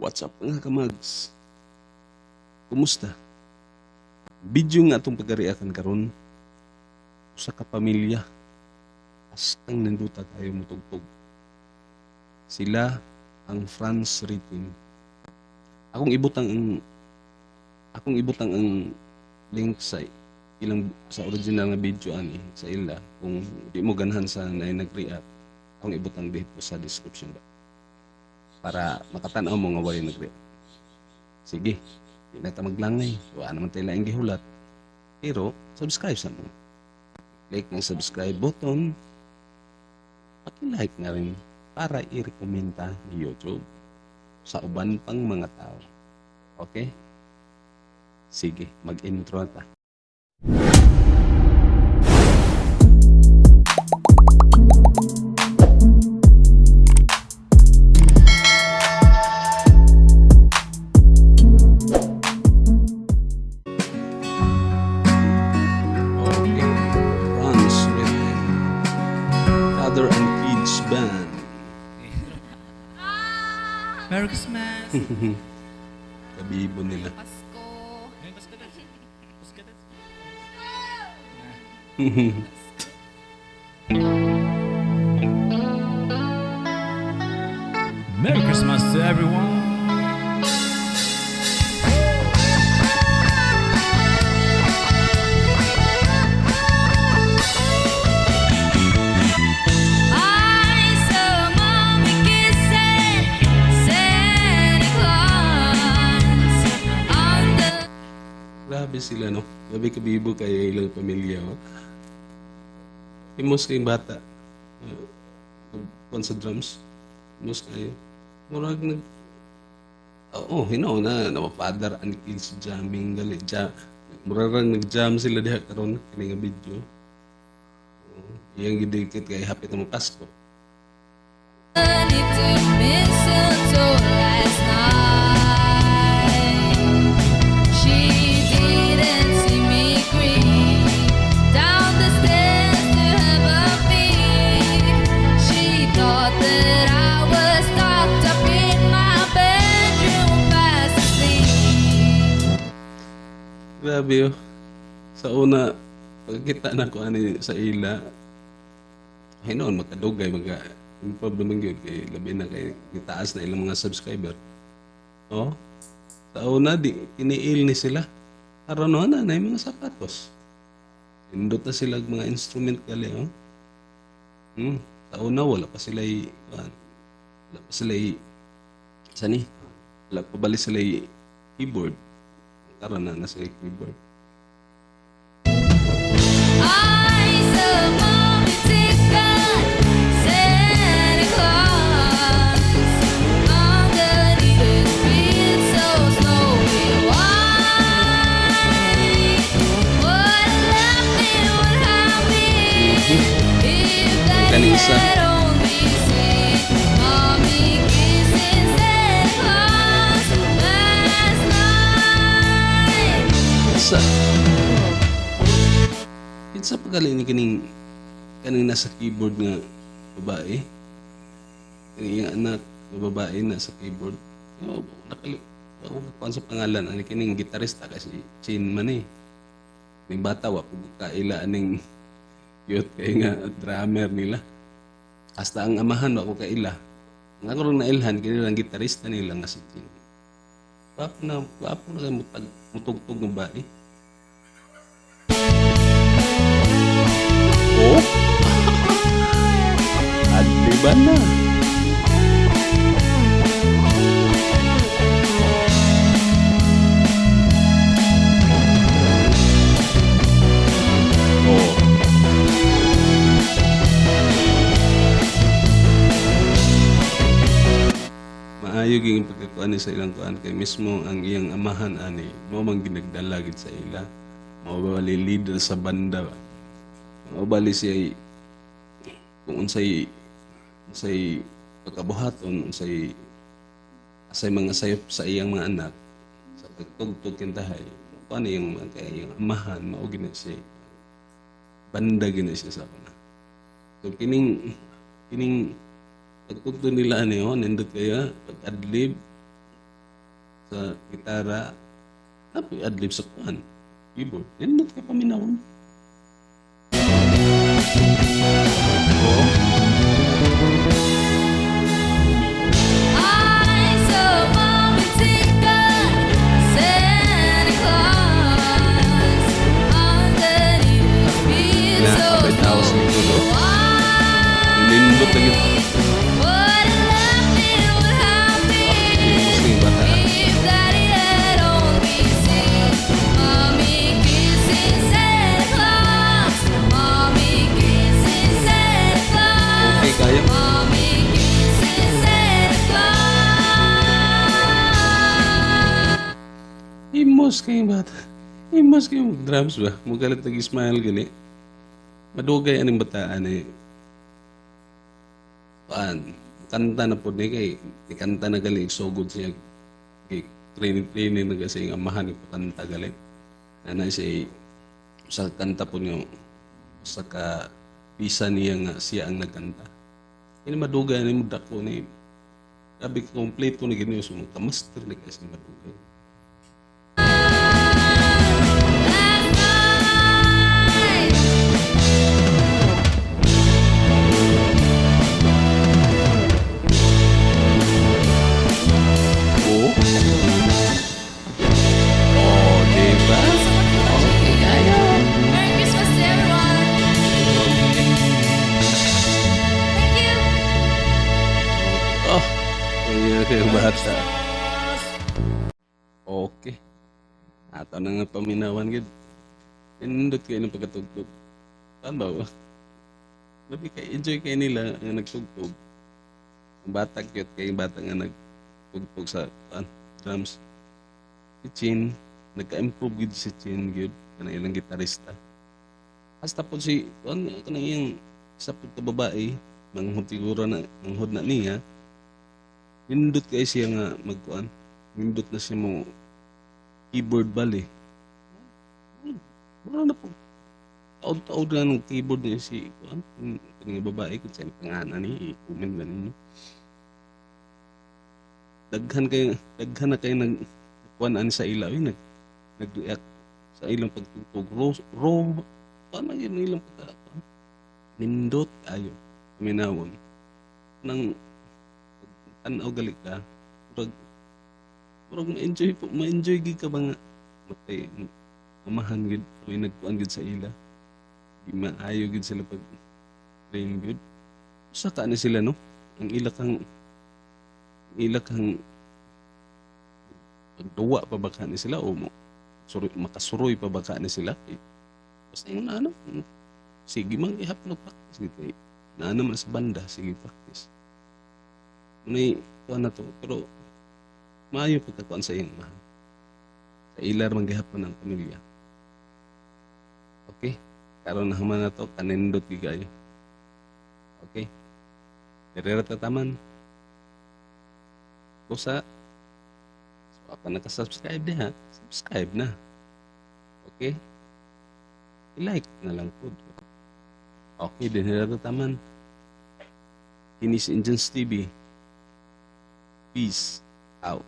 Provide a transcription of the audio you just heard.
What's up mga kamags? Kumusta? Video nga itong pagkariakan karon sa kapamilya. Astang nanduta tayo mutugtog. Sila ang France Ritin. Akong ibutang ang link sa original nga video ani sa ila kung di mo ganahan sa nag-react. Akong ibutang dito sa description ba para makatanaw mo nga wala nag-react. Sige, di na ta maglangay. Wala naman tayo laing gihulat. Pero, subscribe sa mo. Click ng subscribe button. Paki-like na rin para i-rekomenda ni YouTube sa uban pang mga tao. Okay? Sige, mag-intro ta. Father and Kids Band. Merry Christmas! Kabibo nila. Pasko. Ngayon, Pasko na. Pasko na. Merry Christmas to everyone! I saw mommy kissing Santa Claus on the Grabe sila, no? Grabe kabibo kay ilang pamilya. Oh. Himos kayong bata. Kung sa drums. Himos kayo. Murag nag... Oo, na father and kids jamming gali. Murag nag-jam sila diha karon kini nga video. Iyang gidikit kay hapit mo Pasko. Need to mistletoe last night. She didn't see me creep down the stairs to have a peek. She thought that I was locked up in my bedroom fast asleep. Grabe oh. Sa una, pagkita na ko ani sa ila, ay noon, magkadugay, yung problem yun, kay labi na kay itaas na ilang mga subscriber. Oh, sa una, iniil ni sila. Karoon na yung mga sapatos. Indot na sila mga instrument gali, oh. Sa una, wala pa sila sani, wala pa bali sila keyboard. Karoon na sila keyboard. I saw mommy tickle Santa Claus underneath his feet so snowy white. What left me would have been if they Kanisa. had only seen mommy kissing Santa Claus last night. Sa pagaling ni kaning nasa keyboard nga babae. Kaning yung anak nga babae na sa keyboard. Oh, ako sa pangalan ani kining gitarista kasi Chin man eh. Ning bata wa pud kaila aning youth kay nga drummer nila. Hasta ang amahan wa ko kaila. Nga ko rin nailhan kini lang gitarista nila nga si Chin. Wapo na kay mutugtog ng babae. Oh, adliban na. Oh. Maayo ging pagkakuan sa ilang kuan kay mismo ang iyang amahan ani mao man ginagdala gid sa ila. Mao ba leader sa banda ba? O bali siya kung unsay pagkabuhaton unsay mga sayop sa iyang mga anak sa pagtugtog kintahay paano yung yung amahan mao gina siya banda gina siya sa kana so kining pagtugtog nila ano yun nindot kaya pag adlib sa gitara, napoy adlib sa kuan, keyboard. Nindot ka paminawon. Oo. I saw Mommy Tinker, Santa Claus, underneath the tree Na, so kapit ako sa ito, no? wide. Nindot lagi. Would have left me with happy Sige, bata. if Daddy had only seen Mommy kissing Santa Claus, Mommy kissing Santa Claus, Okay, kaya. Mommy kissing Santa Claus. Imos kayo bata. Imos kayo drums ba? Magalit nag-smile gali. Madugay aning bataan eh. Paan, kanta na po ni kay kanta na gali so good siya. Kay training na kasi ang amahan ni kanta gali. Ana siya sa kanta po niyo sa ka pisa niya nga siya ang nagkanta. Ini madugay ni mudak ko ni sabi ko complete ko ni gini so master ni kasi madugay. Oh. Oh, diba? Merry Christmas to everyone. Thank you. Oh, kaya kayo bata. Okay. Ato na nga paminawan gid. Nindot kayo ng pagkatugtog. Tama ba? Labi kay enjoy kayo nila nga nagtugtog. Ang bata cute kay bata nga nagtugtog sa drums. Si Chin, nagka-improve gid si Chin gid kanang ilang gitarista. Hasta po si kanang iyang isa po ka babae, manghod siguro na manghod na niya. Nindot kay siya nga magkuan. Nindot na siya mo keyboard bali. Wala na po. Taod-taod na ng keyboard niya si kuan. Kanang babae kung saan pangalan ni i-comment na ninyo. Daghan na kayo nagkuan sa ilaw, nag-react sa ilang pagtugtog. Paano yun ang ilang pagkakataon? Nindot ayo. Minawon. Nang tanaw gali ka, murag ma-enjoy po, ma-enjoy gid ka ba nga matay, amahan gid, may nagkuan gid sa ila. Di maayo gid sila pag playing gid. Saka na sila no, ang ila kang pagduwa pa baka ni sila o makasuroy pa baka ni sila. Basta yung ano, sige mang ihap na practice gid kay na naman sa banda, sige practice. May kuan na to, pero maayo pagkakuan sa iyang mahal. Sa ilar manggihapon ng pamilya. Okay? Karon na human na to, kanindot gigayo. Okay? Direra tataman. Kusa. So, ako nakasubscribe na ha. Subscribe na. Okay? I-like na lang po. Okay, direra tataman. Kinis Indians TV. Peace out.